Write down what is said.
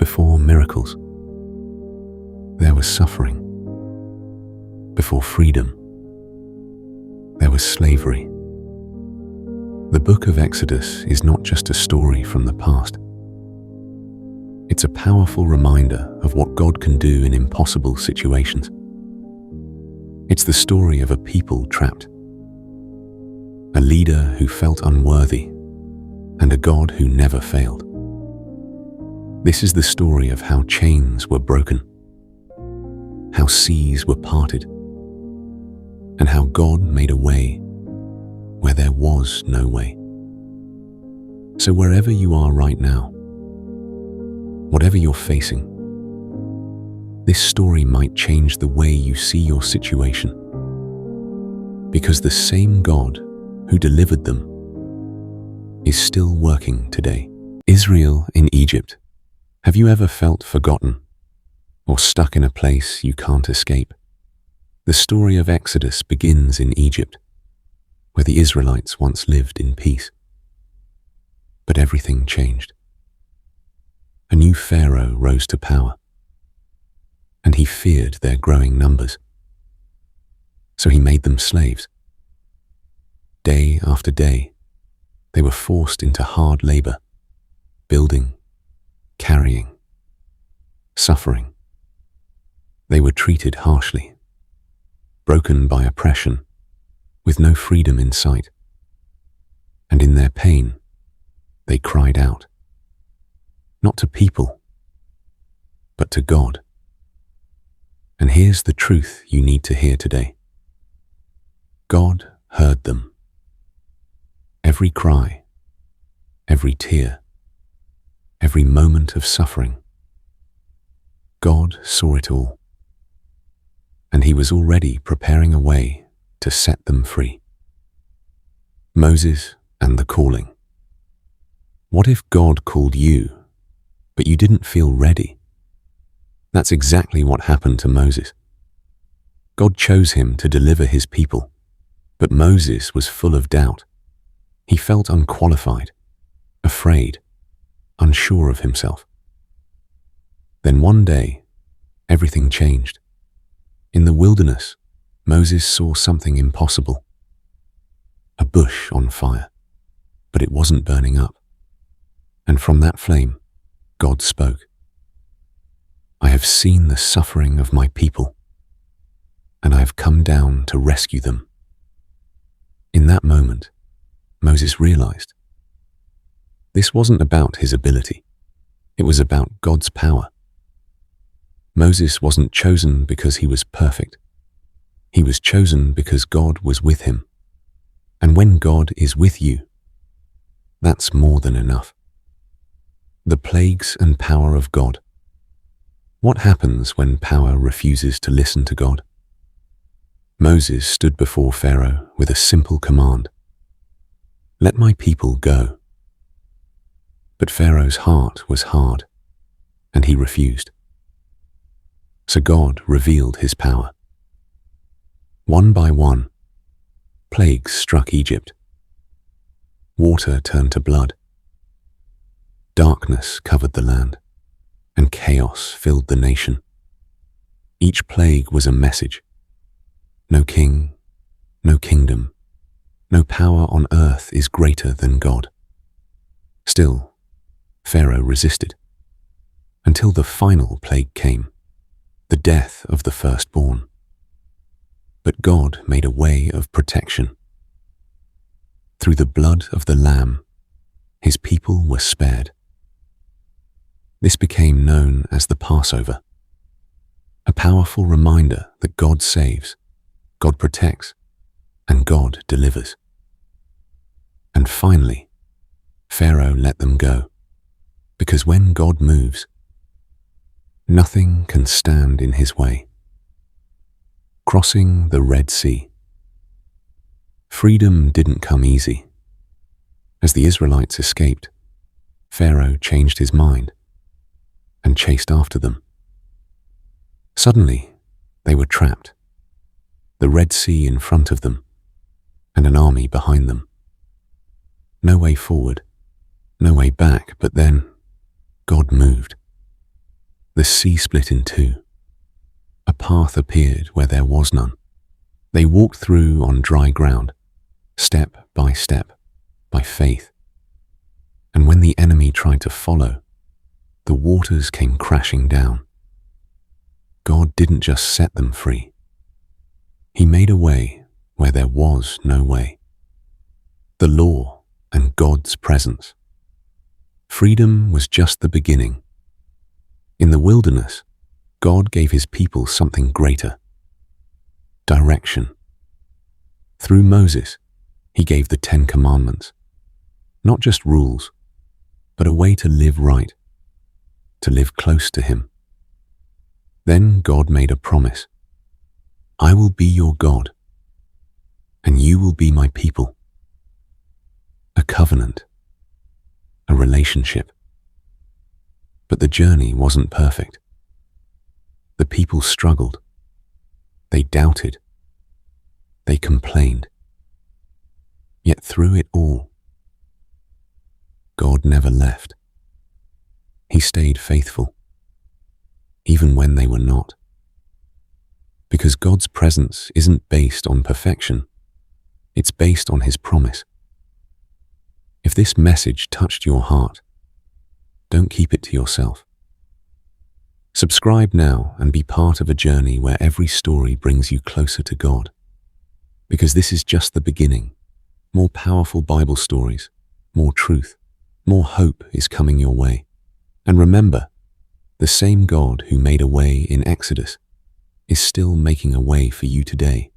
Before miracles, there was suffering. Before freedom, there was slavery. The book of Exodus is not just a story from the past. It's a powerful reminder of what God can do in impossible situations. It's the story of a people trapped, a leader who felt unworthy, and a God who never failed. This is the story of how chains were broken, how seas were parted, and how God made a way where there was no way. So wherever you are right now, whatever you're facing, this story might change the way you see your situation, because the same God who delivered them is still working today. Israel in Egypt. Have you ever felt forgotten or stuck in a place you can't escape? The story of Exodus begins in Egypt, where the Israelites once lived in peace. But everything changed. A new Pharaoh rose to power, and he feared their growing numbers. So he made them slaves. Day after day, they were forced into hard labor, building, carrying, suffering. They were treated harshly, broken by oppression, with no freedom in sight. And in their pain, they cried out, not to people, but to God. And here's the truth you need to hear today. God heard them. Every cry, every tear, every moment of suffering. God saw it all, and he was already preparing a way to set them free. Moses and the calling. What if God called you, but you didn't feel ready? That's exactly what happened to Moses. God chose him to deliver his people, but Moses was full of doubt. He felt unqualified, afraid, unsure of himself. Then one day, everything changed. In the wilderness, Moses saw something impossible. A bush on fire, but it wasn't burning up. And from that flame, God spoke. I have seen the suffering of my people, and I have come down to rescue them. In that moment, Moses realized this wasn't about his ability. It was about God's power. Moses wasn't chosen because he was perfect. He was chosen because God was with him. And when God is with you, that's more than enough. The plagues and power of God. What happens when power refuses to listen to God? Moses stood before Pharaoh with a simple command. Let my people go. But Pharaoh's heart was hard, and he refused. So God revealed his power. One by one, plagues struck Egypt. Water turned to blood. Darkness covered the land, and chaos filled the nation. Each plague was a message. No king, no kingdom, no power on earth is greater than God. Still, Pharaoh resisted, until the final plague came, the death of the firstborn. But God made a way of protection. Through the blood of the Lamb, his people were spared. This became known as the Passover, a powerful reminder that God saves, God protects, and God delivers. And finally, Pharaoh let them go, because when God moves, nothing can stand in his way. Crossing the Red Sea. Freedom didn't come easy. As the Israelites escaped, Pharaoh changed his mind and chased after them. Suddenly, they were trapped. The Red Sea in front of them, and an army behind them. No way forward, no way back, but then God moved. The sea split in two. A path appeared where there was none. They walked through on dry ground, step, by faith. And when the enemy tried to follow, the waters came crashing down. God didn't just set them free. He made a way where there was no way. The law and God's presence. Freedom was just the beginning. In the wilderness, God gave his people something greater. Direction. Through Moses, he gave the 10 Commandments. Not just rules, but a way to live right, to live close to him. Then God made a promise. I will be your God, and you will be my people. A covenant, a relationship. But the journey wasn't perfect. The people struggled. They doubted. They complained. Yet through it all, God never left. He stayed faithful, even when they were not. Because God's presence isn't based on perfection, it's based on his promise. If this message touched your heart, don't keep it to yourself. Subscribe now and be part of a journey where every story brings you closer to God. Because this is just the beginning. More powerful Bible stories, more truth, more hope is coming your way. And remember, the same God who made a way in Exodus is still making a way for you today.